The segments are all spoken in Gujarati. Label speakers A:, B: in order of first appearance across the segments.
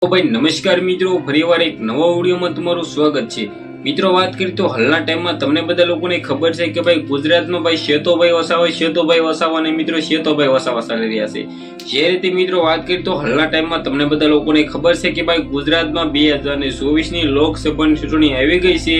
A: ભાઈ નમસ્કાર મિત્રો, ફરીવાર એક નવા વિડીયોમાં તમારું સ્વાગત છે। મિત્રો વાત કરીએ તો હાલના ટાઈમમાં તમને બધા લોકોને ખબર છે કે ભાઈ ગુજરાતમાં ભાઈ શેતોભાઈ વસાવા અને મિત્રો શેતોભાઈ વસાવા ચાલી રહ્યા છે। જે રીતે મિત્રો વાત કરીએ તો હાલના ટાઈમમાં તમને બધા લોકોને ખબર છે કે ભાઈ ગુજરાતમાં 2024ની લોકસભાની ચૂંટણી આવી ગઈ છે।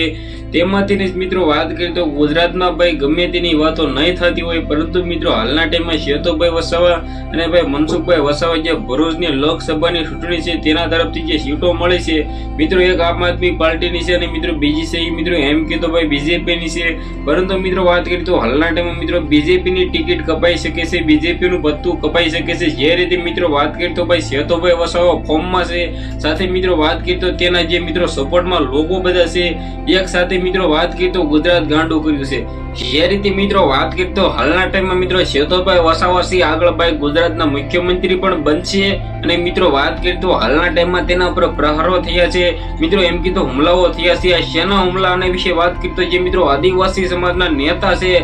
A: તેમાંથી મિત્રો વાત કરીએ તો ગુજરાતમાં ભાઈ ગમે તેની વાતો નહીં થતી હોય, પરંતુ મિત્રો હાલના ટાઈમમાં શેતોભાઈ વસાવા અને ભાઈ મનસુખભાઈ વસાવા જે ભરૂચની લોકસભાની ચૂંટણી છે તેના તરફથી જે સીટો મળી છે મિત્રો, એક આમ આદમી પાર્ટીની છે અને મિત્રો બીજી છે એ મિત્રો એમ કે તો ભાઈ બીજેપીની છે। પરંતુ મિત્રો વાત કરીએ તો હાલના ટાઈમમાં મિત્રો બીજેપીની ટિકિટ કપાઈ શકે છે, બીજેપીનું ભથ્થું કપાઈ શકે છે। જે રીતે મિત્રો વાત કરીએ તો ભાઈ શેતોભાઈ વસાવા ફોર્મમાં છે, સાથે મિત્રો વાત કરીએ તો તેના જે મિત્રો સપોર્ટમાં લોકો બધા છે, એક સાથે મિત્રો વાત કરીએ તો ગુજરાત ગાંડું કર્યું છે। જે રીતે મિત્રો વાત કરીએ તો હાલના ટાઈમમાં મિત્રો શેતોભાઈ વસાવા છે આગળ ભાઈ ગુજરાતના મુખ્યમંત્રી પણ બનશે અને મિત્રો વાત કરીએ તો હાલના ટાઈમમાં તેના પર પ્રહારો થયા છે, મિત્રો એમ કીધું હુમલાઓ થયા છે। આ શેના હુમલા અને વિશે વાત કરીએ તો જે મિત્રો આદિવાસી સમાજના નેતા છે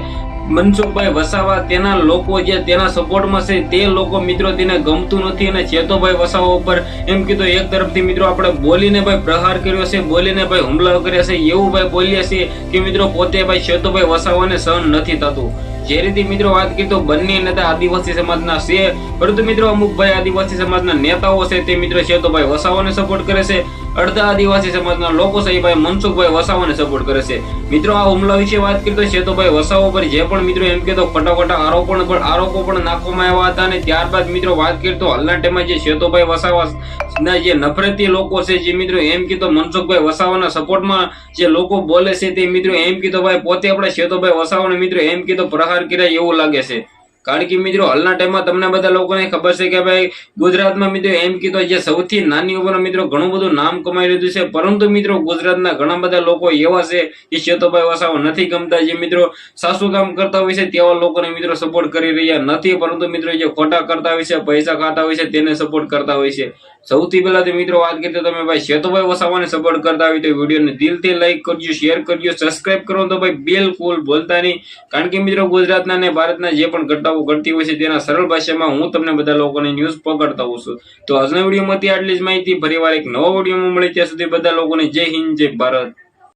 A: મનસુખભાઈ વસાવા, તેના લોકો જે તેના સપોર્ટમાં છે તે લોકો મિત્રો તેને ગમતું નથી અને શેતોભાઈ વસાવા ઉપર એમ કીધું એક તરફથી મિત્રો આપણે બોલીને ભાઈ પ્રહાર કર્યો છે, બોલીને ભાઈ હુમલા કર્યા છે, એવું ભાઈ બોલ્યા છે કે મિત્રો પોતે ભાઈ શેતોભાઈ વસાવાને સહન નથી થતું। જે રીતે મિત્રો વાત કરીએ તો બંને નેતા આદિવાસી સમાજના છે, પરંતુ મિત્રો અમુક ભાઈ આદિવાસી સમાજના નેતાઓ છે તે મિત્રો શેતોભાઈ વસાવાને સપોર્ટ કરે છે, અડધા આદિવાસી સમાજના લોકો છે એ ભાઈ મનસુખભાઈ વસાવાને સપોર્ટ કરે છે। મિત્રો આ હુમલા વિશે વાત કરીએ તો શેતોભાઈ વસાવા પર જે પણ મિત્રો એમ કે તો ખોટા આરોપો પણ નાખવામાં આવ્યા હતા અને ત્યારબાદ મિત્રો વાત કરીએ તો હાલના ટાઈમમાં જે શેતોભાઈ વસાવા ના જે નફરતી લોકો છે, જે મિત્રો એમ કીધો મનસુખભાઈ વસાવાના સપોર્ટમાં જે લોકો બોલે છે તે મિત્રો એમ કીધો ભાઈ પોતે આપણે શેતોભાઈ વસાવાને મિત્રો એમ કીધો પ્રહાર કર્યા એવું લાગે છે। કારણ કે મિત્રો હાલના ટાઈમમાં તમને બધા લોકોને ખબર છે કે ભાઈ ગુજરાતમાં મિત્રો એમ કીધો જે સૌથી નાની ઉંમરના મિત્રો ઘણું બધું નામ કમાઈ લીધું છે, પરંતુ મિત્રો ગુજરાતના ઘણા બધા લોકો એવા છે કે શેતોભાઈ વસાવા નથી ગમતા, જે મિત્રો સાસુ કામ કરતા હોય છે તેવા લોકોને મિત્રો સપોર્ટ કરી રહ્યા નથી, પરંતુ મિત્રો જે ખોટા કરતા હોય છે, પૈસા ખાતા હોય છે તેને સપોર્ટ કરતા હોય છે। સૌથી પહેલા તો મિત્રો વાત કરીએ તો તમે ભાઈ શેતોભાઈ વસાવાને સપોર્ટ કરતા હોય તો વિડીયોને દિલથી લાઈક કરજો, શેર કરજો, સબસ્ક્રાઇબ કરો તો ભાઈ બિલકુલ ભૂલતા નહીં। કારણ કે મિત્રો ગુજરાતના અને ભારતના જે પણ ઘટનાઓ ઘટતી હોય છે તેના સરળ ભાષામાં હું તમને બધા લોકોને ન્યૂઝ પકડતા હોઉં છું। તો આજના વિડીયોમાંથી આટલી જ માહિતી, ફરીવાર એક નવા વિડીયોમાં મળી, ત્યાં સુધી બધા લોકોને જય હિન્દ, જય ભારત।